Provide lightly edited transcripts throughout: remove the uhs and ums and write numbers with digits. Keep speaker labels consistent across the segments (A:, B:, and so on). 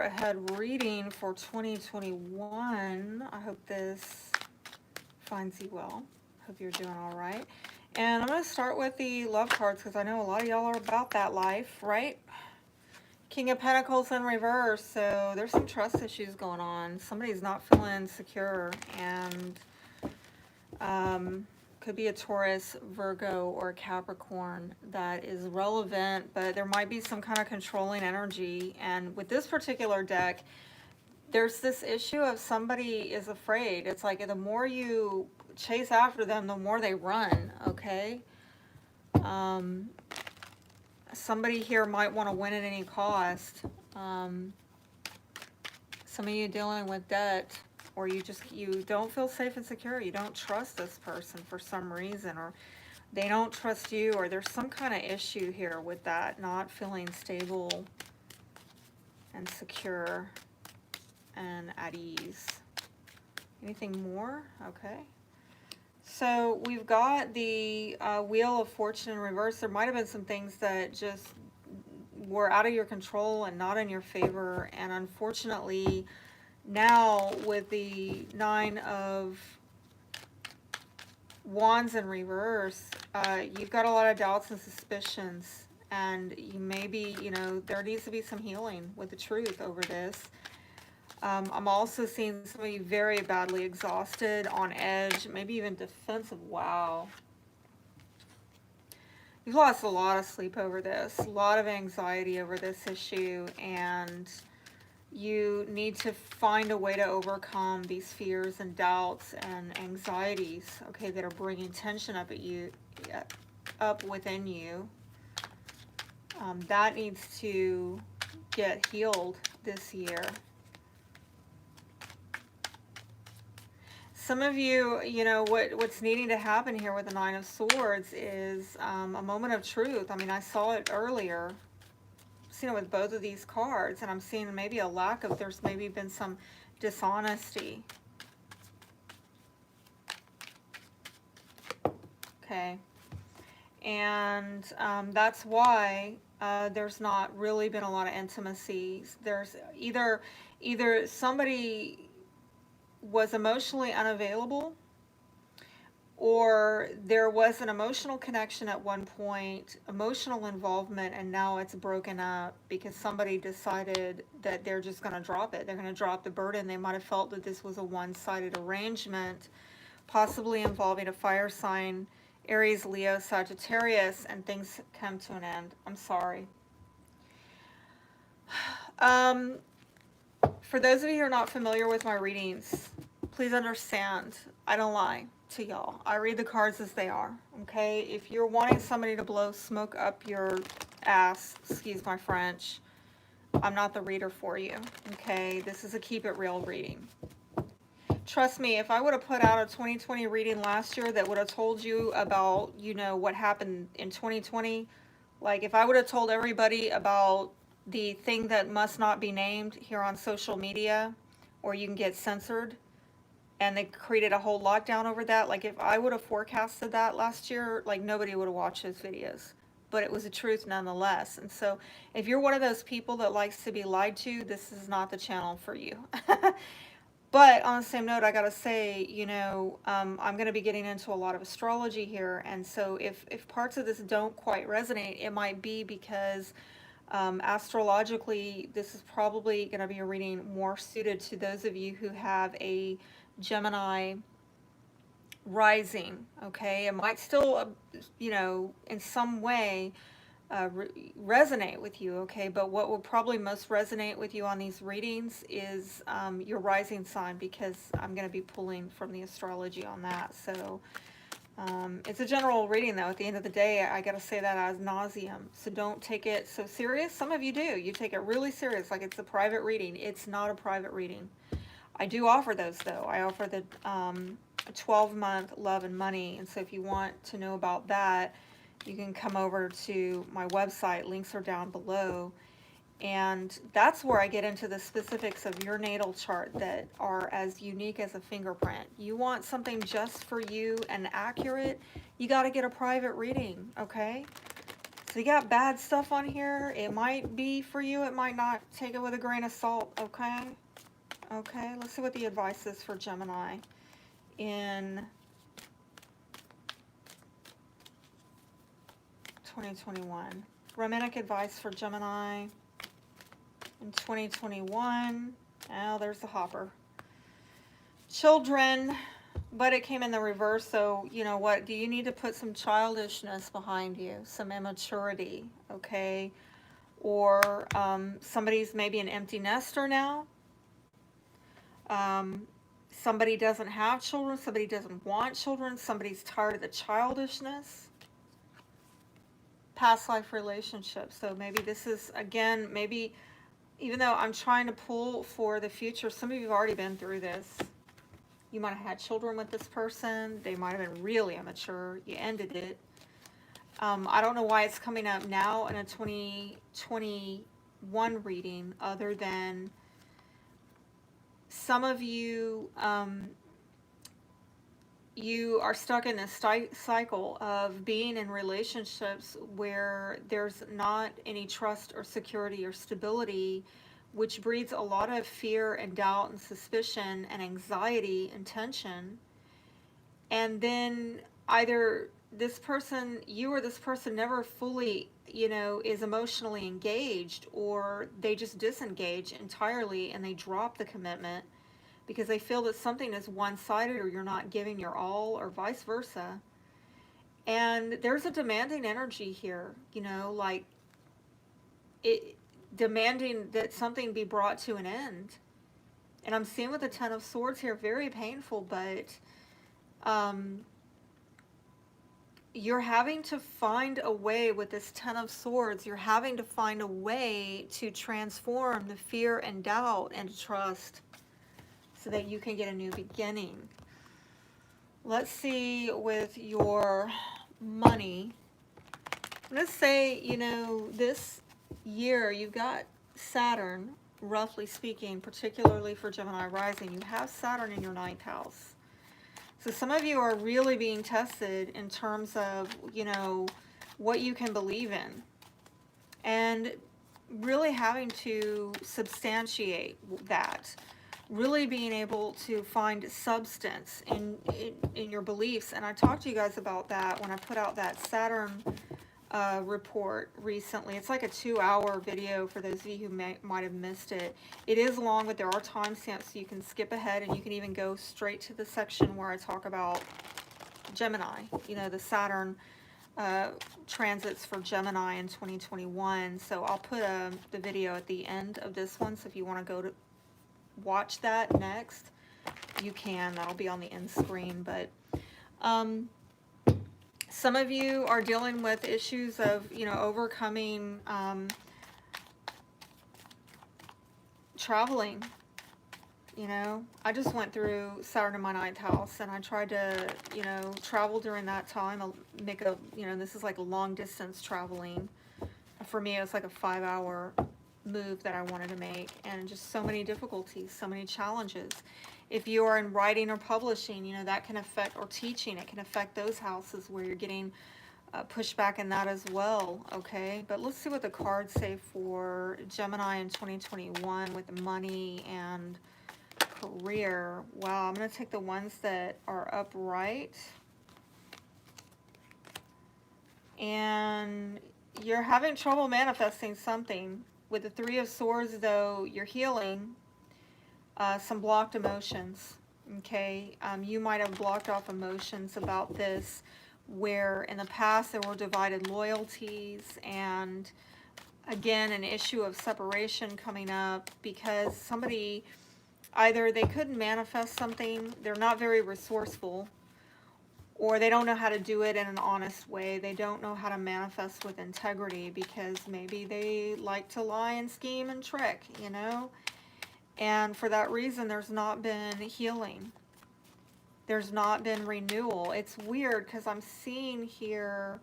A: ahead reading for 2021. I hope this finds you well. Hope you're doing all right. And I'm going to start with the love cards because I know a lot of y'all are about that life, right? King of Pentacles in reverse. So there's some trust issues going on. Somebody's not feeling secure, and could be a Taurus, Virgo, or Capricorn that is relevant, but there might be some kind of controlling energy. And with this particular deck, there's this issue of somebody is afraid. It's like the more you chase after them, the more they run, okay? Somebody here might want to win at any cost. Some of you dealing with debt, or you don't feel safe and secure. You don't trust this person for some reason, or they don't trust you, or there's some kind of issue here with that, not feeling stable and secure and at ease. Anything more? Okay. So we've got the Wheel of Fortune in reverse. There might have been some things that just were out of your control and not in your favor. And unfortunately, now with the Nine of Wands in reverse, you've got a lot of doubts and suspicions. And you maybe, there needs to be some healing with the truth over this. I'm also seeing somebody very badly exhausted, on edge, maybe even defensive. Wow. You've lost a lot of sleep over this, a lot of anxiety over this issue, and you need to find a way to overcome these fears and doubts and anxieties, okay, that are bringing tension up within you. That needs to get healed this year. Some of you, what's needing to happen here with the Nine of Swords is a moment of truth. I mean, I saw it earlier. I've seen it with both of these cards, and I'm seeing maybe a lack of, there's maybe been some dishonesty. Okay. And that's why there's not really been a lot of intimacy. There's either somebody was emotionally unavailable, or there was an emotional connection at one point, emotional involvement, and now it's broken up because somebody decided that they're just going to drop it. They're going to drop the burden. They might have felt that this was a one-sided arrangement, possibly involving a fire sign, Aries, Leo, Sagittarius, and things come to an end. I'm sorry. For those of you who are not familiar with my readings, please understand, I don't lie to y'all. I read the cards as they are, okay? If you're wanting somebody to blow smoke up your ass, excuse my French, I'm not the reader for you, okay? This is a keep it real reading. Trust me, if I would have put out a 2020 reading last year that would have told you about, what happened in 2020, like if I would have told everybody about the thing that must not be named here on social media, or you can get censored, and they created a whole lockdown over that, like if I would have forecasted that last year, like nobody would have watched those videos. But it was the truth nonetheless. And so if you're one of those people that likes to be lied to, this is not the channel for you. But on the same note, I gotta say, I'm going to be getting into a lot of astrology here, and so if parts of this don't quite resonate, it might be because astrologically, this is probably going to be a reading more suited to those of you who have a Gemini rising, okay? It might still, in some way resonate with you, okay? But what will probably most resonate with you on these readings is your rising sign, because I'm going to be pulling from the astrology on that. So it's a general reading, though. At the end of the day, I got to say that ad nauseum. So don't take it so serious. Some of you do. You take it really serious, like it's a private reading. It's not a private reading. I do offer those, though. I offer the 12-month Love and Money. And so if you want to know about that, you can come over to my website. Links are down below. And that's where I get into the specifics of your natal chart that are as unique as a fingerprint. You want something just for you and accurate, you got to get a private reading, okay? So you got bad stuff on here. It might be for you. It might not. Take it with a grain of salt, okay? Okay, let's see what the advice is for Gemini in 2021. Romantic advice for Gemini in 2021. Oh, there's the hopper. Children, but it came in the reverse, so you know what? Do you need to put some childishness behind you, some immaturity, okay? Or somebody's maybe an empty nester now. Somebody doesn't have children, somebody doesn't want children, somebody's tired of the childishness. Past life relationships. So maybe this is, again, maybe even though I'm trying to pull for the future, some of you have already been through this. You might have had children with this person. They might have been really immature. You ended it. I don't know why it's coming up now in a 2021 reading, other than some of you, you are stuck in this cycle of being in relationships where there's not any trust or security or stability, which breeds a lot of fear and doubt and suspicion and anxiety and tension. And then either this person, you or this person, never fully, you know, is emotionally engaged, or they just disengage entirely and they drop the commitment because they feel that something is one-sided, or you're not giving your all, or vice versa. And there's a demanding energy here, you know, like it demanding that something be brought to an end. And I'm seeing with the Ten of Swords here, very painful, but you're having to find a way with this Ten of Swords. You're having to find a way to transform the fear and doubt into trust so that you can get a new beginning. Let's see with your money. Let's say, you know, this year you've got Saturn, roughly speaking, particularly for Gemini rising. You have Saturn in your 9th house. So some of you are really being tested in terms of, you know, what you can believe in, and really having to substantiate that, really being able to find substance in your beliefs. And I talked to you guys about that when I put out that Saturn report recently. It's like a 2-hour video for those of you who might have missed it. It is long, but there are timestamps, so you can skip ahead, and you can even go straight to the section where I talk about Gemini, you know, the Saturn transits for Gemini in 2021. So I'll put the video at the end of this one, so if you want to go to watch that next, you can. That'll be on the end screen. But some of you are dealing with issues of, you know, overcoming traveling. You know, I just went through Saturn in my 9th house, and I tried to, you know, travel during that time. I'll make a, you know, this is like a long distance traveling. For me, it was like a 5-hour move that I wanted to make, and just so many difficulties, so many challenges. If you are in writing or publishing, you know, that can affect, or teaching, it can affect those houses where you're getting pushback in that as well, okay? But let's see what the cards say for Gemini in 2021 with money and career. Wow, I'm going to take the ones that are upright. And you're having trouble manifesting something. With the Three of Swords, though, you're healing some blocked emotions, okay? You might have blocked off emotions about this, where in the past there were divided loyalties, and again, an issue of separation coming up because somebody, either they couldn't manifest something, they're not very resourceful, or they don't know how to do it in an honest way. They don't know how to manifest with integrity because maybe they like to lie and scheme and trick, you know? And for that reason, there's not been healing. There's not been renewal. It's weird because I'm seeing here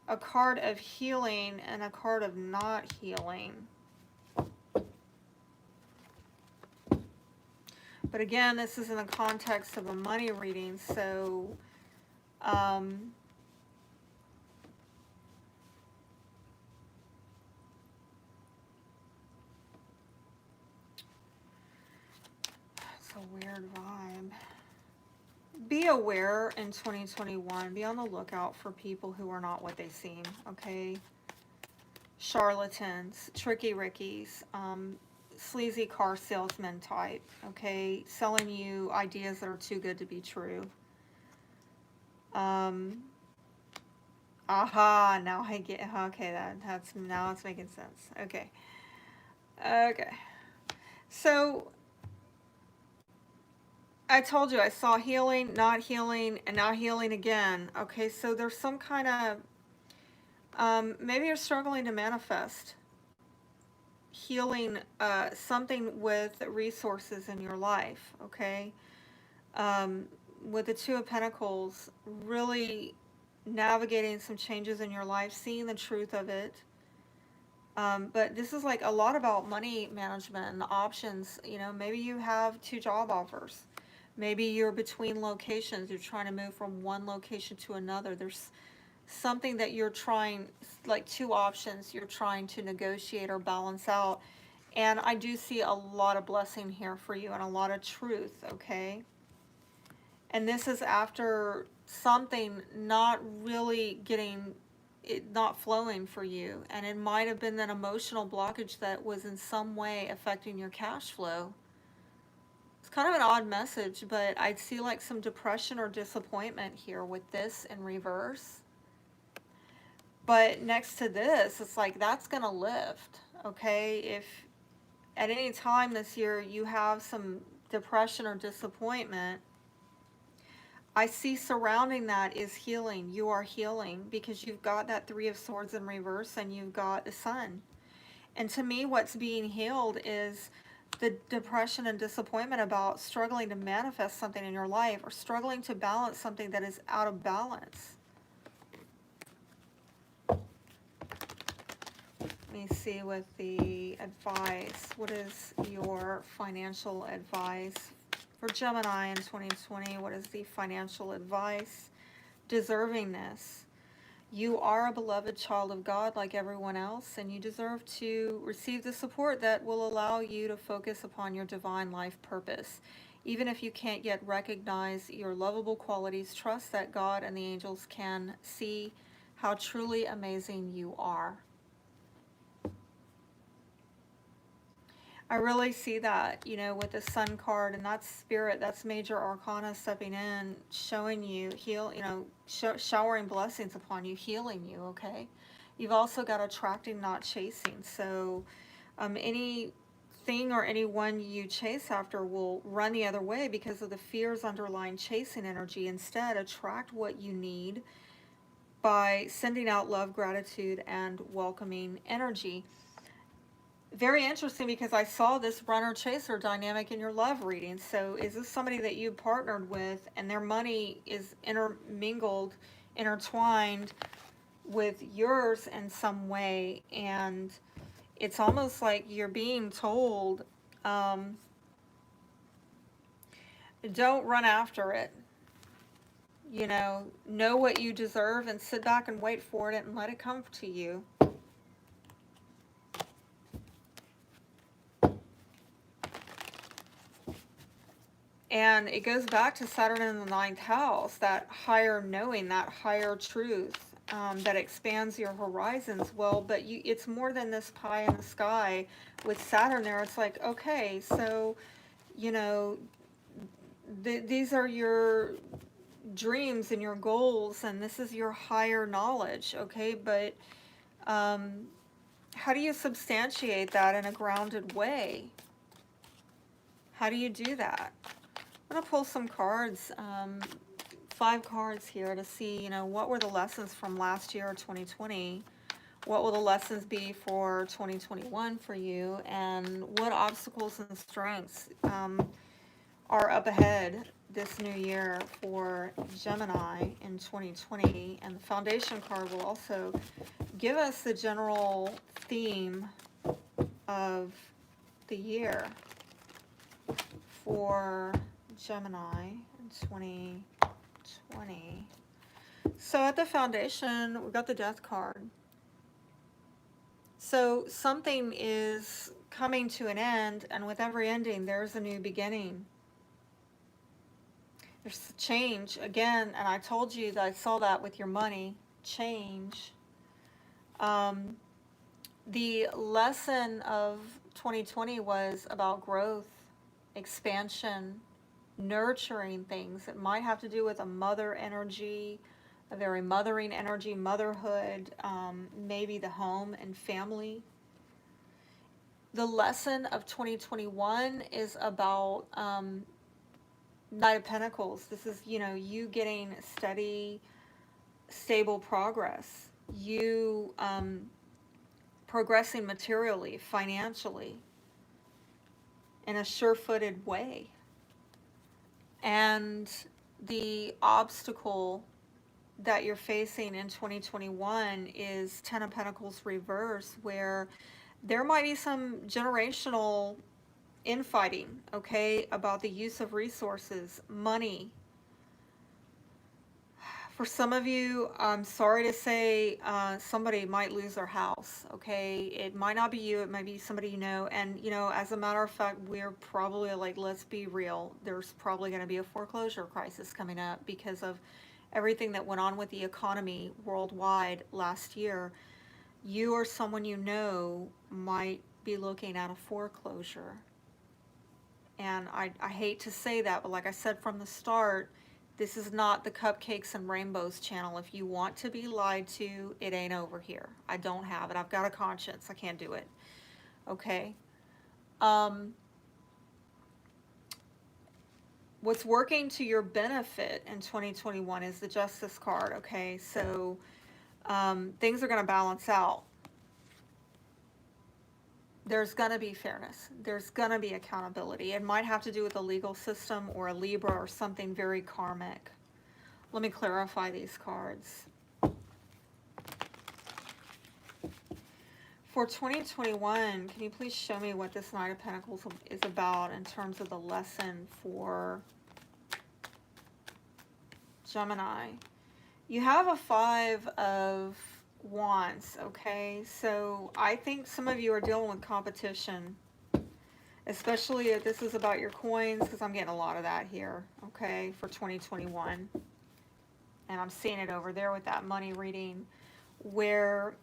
A: a card of healing and a card of not healing. But again, this is in the context of a money reading, so weird vibe. Be aware in 2021. Be on the lookout for people who are not what they seem, okay? Charlatans, tricky rickies, sleazy car salesman type, okay? Selling you ideas that are too good to be true. Aha, now I get, okay, that's, now it's making sense. Okay. Okay. So, I told you I saw healing, not healing, and now healing again. Okay, so there's some kind of, maybe you're struggling to manifest healing, something with resources in your life, okay? With the Two of Pentacles, really navigating some changes in your life, seeing the truth of it. But this is like a lot about money management and options. You know, maybe you have 2 job offers. Maybe you're between locations. You're trying to move from one location to another. There's something that you're trying, like 2 options you're trying to negotiate or balance out. And I do see a lot of blessing here for you and a lot of truth, okay? And this is after something not really getting, it not flowing for you. And it might have been an emotional blockage that was in some way affecting your cash flow. It's kind of an odd message, but I'd see like some depression or disappointment here with this in reverse. But next to this, it's like that's going to lift, okay? If at any time this year you have some depression or disappointment, I see surrounding that is healing. You are healing because you've got that 3 of Swords in reverse and you've got the Sun. And to me, what's being healed is the depression and disappointment about struggling to manifest something in your life or struggling to balance something that is out of balance. Let me see with the advice. What is your financial advice for Gemini in 2020? What is the financial advice? Deservingness. You are a beloved child of God like everyone else, and you deserve to receive the support that will allow you to focus upon your divine life purpose. Even if you can't yet recognize your lovable qualities, trust that God and the angels can see how truly amazing you are. I really see that, you know, with the Sun card, and that's spirit, that's major arcana stepping in, showing you, showering blessings upon you, healing you, okay? You've also got attracting, not chasing. So anything or anyone you chase after will run the other way because of the fears underlying chasing energy. Instead, attract what you need by sending out love, gratitude, and welcoming energy. Very interesting because I saw this runner-chaser dynamic in your love reading. So is this somebody that you partnered with and their money is intermingled, intertwined with yours in some way? And it's almost like you're being told, don't run after it. You know what you deserve and sit back and wait for it and let it come to you. And it goes back to Saturn in the 9th house, that higher knowing, that higher truth that expands your horizons. Well, but it's more than this pie in the sky. With Saturn there, it's like, okay, so, these are your dreams and your goals, and this is your higher knowledge, okay? But how do you substantiate that in a grounded way? How do you do that? I'm going to pull some cards, 5 cards here to see, what were the lessons from last year, 2020? What will the lessons be for 2021 for you? And what obstacles and strengths are up ahead this new year for Gemini in 2020? And the foundation card will also give us the general theme of the year for Gemini in 2020. So at the foundation, we've got the Death card. So something is coming to an end, and with every ending, there's a new beginning. There's change again, and I told you that I saw that with your money. Change. Um, the lesson of 2020 was about growth, expansion, nurturing things. It might have to do with a mother energy, a very mothering energy, motherhood, maybe the home and family. The lesson of 2021 is about Knight of Pentacles. This is, you getting steady, stable progress. You progressing materially, financially, in a sure-footed way. And the obstacle that you're facing in 2021 is Ten of Pentacles reverse, where there might be some generational infighting, okay, about the use of resources, money. For some of you, I'm sorry to say, somebody might lose their house, okay? It might not be you, it might be somebody you know. And, as a matter of fact, we're probably, like, let's be real, there's probably going to be a foreclosure crisis coming up because of everything that went on with the economy worldwide last year. You or someone you know might be looking at a foreclosure. And I hate to say that, but like I said from the start, this is not the Cupcakes and Rainbows channel. If you want to be lied to, it ain't over here. I don't have it. I've got a conscience. I can't do it. Okay? What's working to your benefit in 2021 is the Justice card. Okay? So things are going to balance out. There's going to be fairness. There's going to be accountability. It might have to do with a legal system or a Libra or something very karmic. Let me clarify these cards. For 2021, can you please show me what this Knight of Pentacles is about in terms of the lesson for Gemini? You have a Five of Wands, okay? So I think some of you are dealing with competition, especially if this is about your coins, because I'm getting a lot of that here, okay, for 2021. And I'm seeing it over there with that money reading, where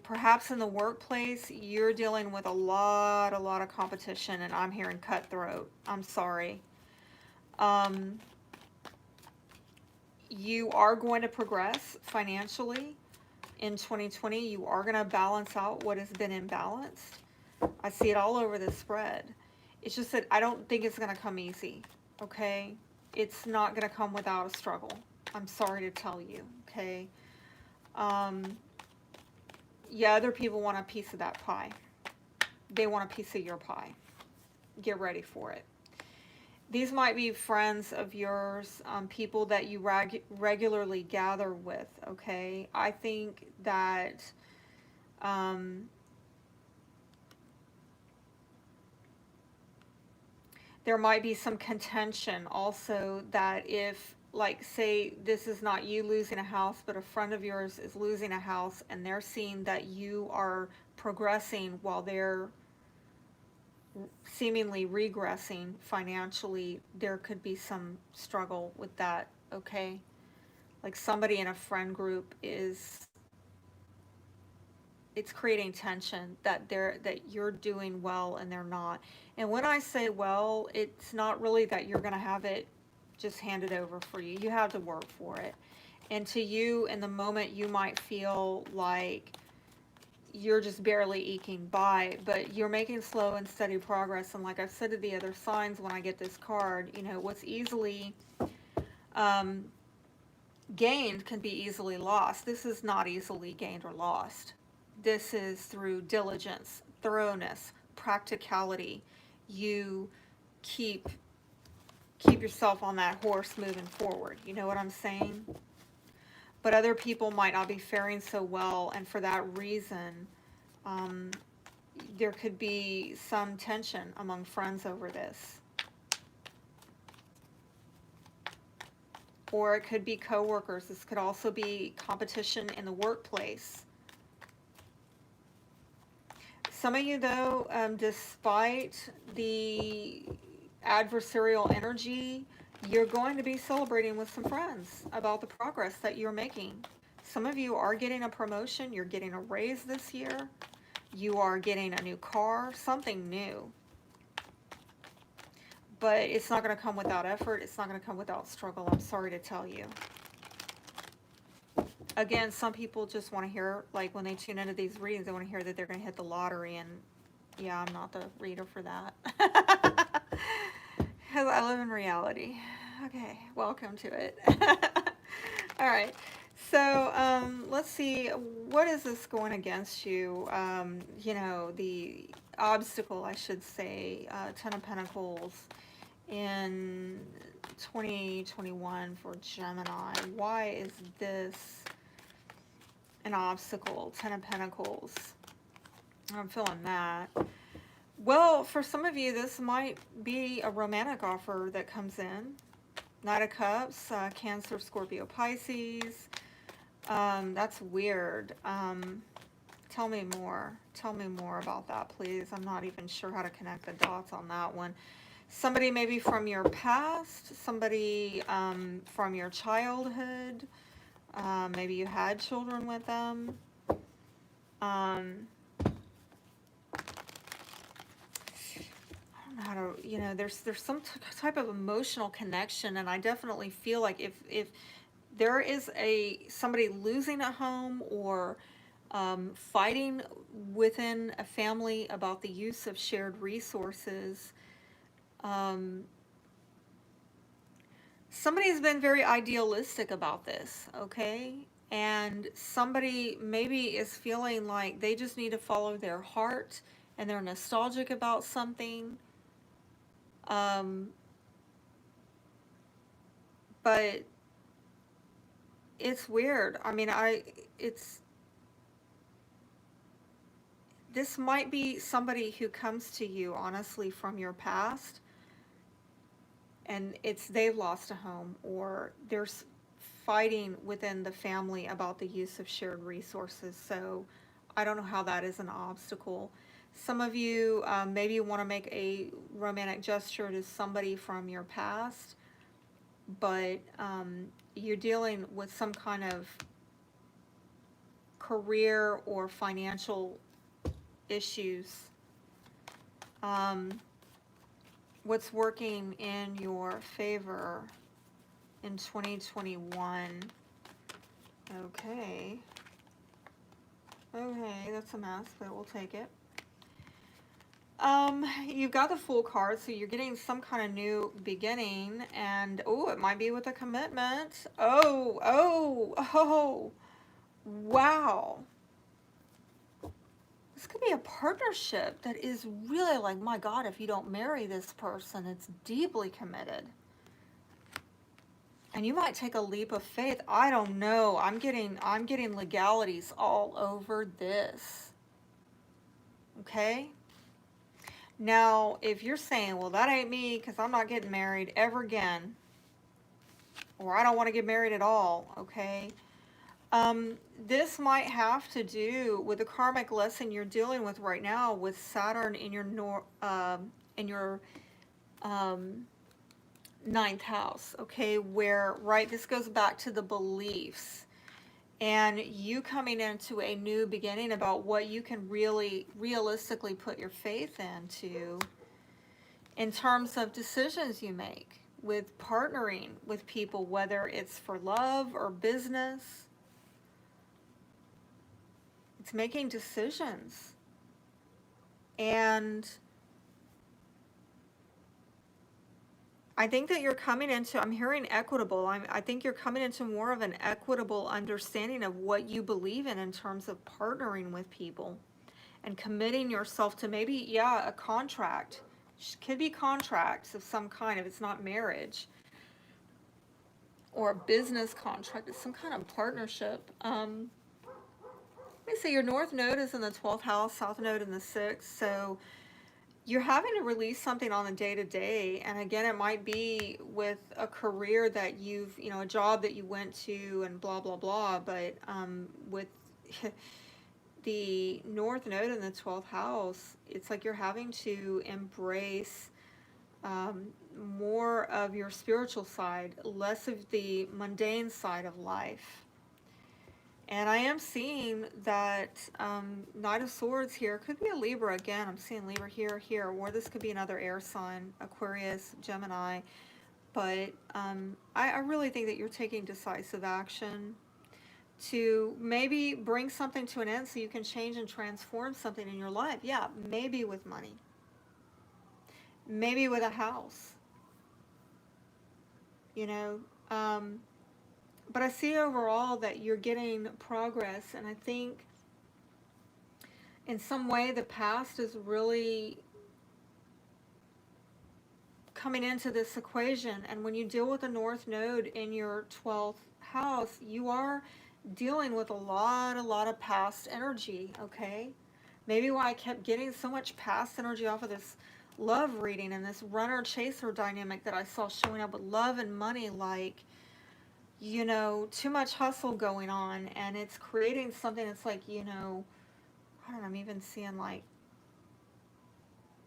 A: perhaps in the workplace you're dealing with a lot of competition, and I'm hearing cutthroat. I'm sorry. You are going to progress financially in 2020. You are going to balance out what has been imbalanced. I see it all over this spread. It's just that I don't think it's going to come easy, okay? It's not going to come without a struggle. I'm sorry to tell you, okay? Yeah, other people want a piece of that pie. They want a piece of your pie. Get ready for it. These might be friends of yours, people that you regularly gather with, okay? I think that there might be some contention also, that if, like, say this is not you losing a house, but a friend of yours is losing a house and they're seeing that you are progressing while they're seemingly regressing financially, there could be some struggle with that, okay? Like somebody in a friend group it's creating tension that you're doing well and they're not. And when I say well, it's not really that you're going to have it just handed over for you. You have to work for it. And to you, in the moment, you might feel like you're just barely eking by, but you're making slow and steady progress. And like I've said to the other signs, when I get this card, what's easily gained can be easily lost. This is not easily gained or lost. This is through diligence, thoroughness, practicality. You keep yourself on that horse moving forward. You know what I'm saying? But other people might not be faring so well, and for that reason, there could be some tension among friends over this. Or it could be coworkers. This could also be competition in the workplace. Some of you, though, despite the adversarial energy, You're going to be celebrating with some friends about the progress that you're making. Some of you are getting a promotion, you're getting a raise this year, you are getting a new car, something new. But it's not going to come without effort, it's not going to come without struggle, I'm sorry to tell you. Again, some people just want to hear, like when they tune into these readings, they want to hear that they're going to hit the lottery, and yeah, I'm not the reader for that. Because I live in reality. Okay, welcome to it. All right, so let's see, what is this going against you? You know, the obstacle, I should say, Ten of Pentacles in 2021 for Gemini. Why is this an obstacle? Ten of Pentacles. I'm feeling that. Well, for some of you, this might be a romantic offer that comes in. Knight of Cups, Cancer, Scorpio, Pisces. That's weird. Tell me more. Tell me more about that, please. I'm not even sure how to connect the dots on that one. Somebody maybe from your past, somebody from your childhood. Maybe you had children with them. How to, you know, there's some type of emotional connection, and I definitely feel like if there is somebody losing a home or fighting within a family about the use of shared resources, somebody's been very idealistic about this, okay? And somebody maybe is feeling like they just need to follow their heart, and they're nostalgic about something. But it's weird. I mean, this might be somebody who comes to you, honestly, from your past, and they've lost a home, or there's fighting within the family about the use of shared resources. So I don't know how that is an obstacle. Some of you maybe want to make a romantic gesture to somebody from your past, but you're dealing with some kind of career or financial issues. What's working in your favor in 2021? Okay, that's a mess, but we'll take it. You've got the Fool card, so you're getting some kind of new beginning, and oh, it might be with a commitment. Oh, wow. This could be a partnership that is really like, my God, if you don't marry this person, it's deeply committed. And you might take a leap of faith. I don't know. I'm getting legalities all over this. Okay? Now, if you're saying, well, that ain't me because I'm not getting married ever again, or I don't want to get married at all, okay? This might have to do with the karmic lesson you're dealing with right now with Saturn in your ninth house, okay? Where, right, this goes back to the beliefs and you coming into a new beginning about what you can really realistically put your faith into in terms of decisions you make with partnering with people, whether it's for love or business. It's making decisions. And I think that you're coming into, I'm hearing equitable. I think you're coming into more of an equitable understanding of what you believe in terms of partnering with people and committing yourself to maybe, yeah, a contract. Could be contracts of some kind if it's not marriage, or a business contract. It's some kind of partnership. Let me see, your North Node is in the 12th house, South Node in the 6th. So you're having to release something on the day-to-day, and again, it might be with a career that you've, you know, a job that you went to and blah, blah, blah, but with the North Node in the 12th house, it's like you're having to embrace more of your spiritual side, less of the mundane side of life. And I am seeing that Knight of Swords here could be a Libra again. I'm seeing Libra here, here, or this could be another air sign, Aquarius, Gemini. But I really think that you're taking decisive action to maybe bring something to an end so you can change and transform something in your life. Yeah, maybe with money. Maybe with a house. You know, but I see overall that you're getting progress, and I think in some way the past is really coming into this equation. And when you deal with the North Node in your 12th house, you are dealing with a lot of past energy, okay? Maybe why I kept getting so much past energy off of this love reading and this runner-chaser dynamic that I saw showing up with love and money, like, you know, too much hustle going on, and it's creating something that's like, you know, I don't know, I'm even seeing like,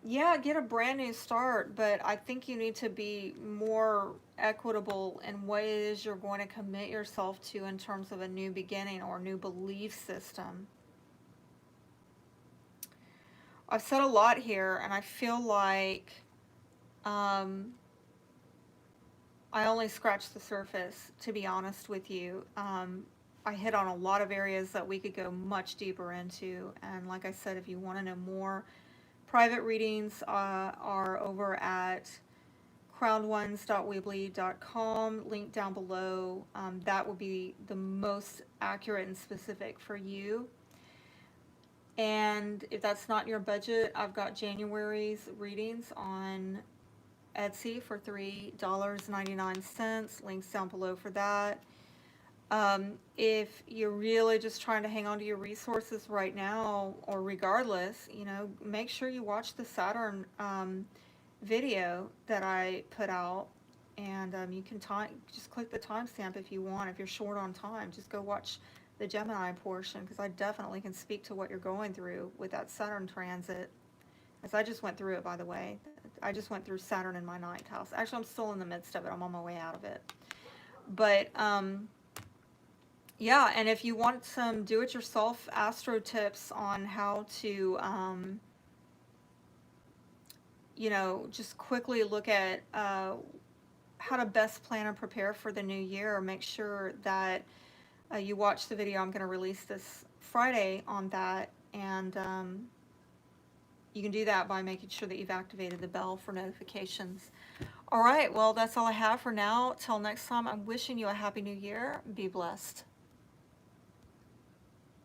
A: yeah, get a brand new start, but I think you need to be more equitable in what it is you're going to commit yourself to in terms of a new beginning or a new belief system. I've said a lot here, and I feel like I only scratched the surface, to be honest with you. I hit on a lot of areas that we could go much deeper into, and like I said, if you want to know more, private readings are over at crownones.weebly.com, link down below. That would be the most accurate and specific for you. And if that's not your budget, I've got January's readings on Etsy for $3.99. Links down below for that. If you're really just trying to hang on to your resources right now, or regardless, you know, make sure you watch the Saturn video that I put out, and you can just click the timestamp if you want. If you're short on time, just go watch the Gemini portion, because I definitely can speak to what you're going through with that Saturn transit, as I just went through it, by the way. I just went through Saturn in my ninth house. Actually, I'm still in the midst of it. I'm on my way out of it. But yeah, and if you want some do-it-yourself astro tips on how to, you know, just quickly look at how to best plan and prepare for the new year, make sure that you watch the video I'm going to release this Friday on that, and you can do that by making sure that you've activated the bell for notifications. All right, well, that's all I have for now. Till next time, I'm wishing you a happy new year. Be blessed.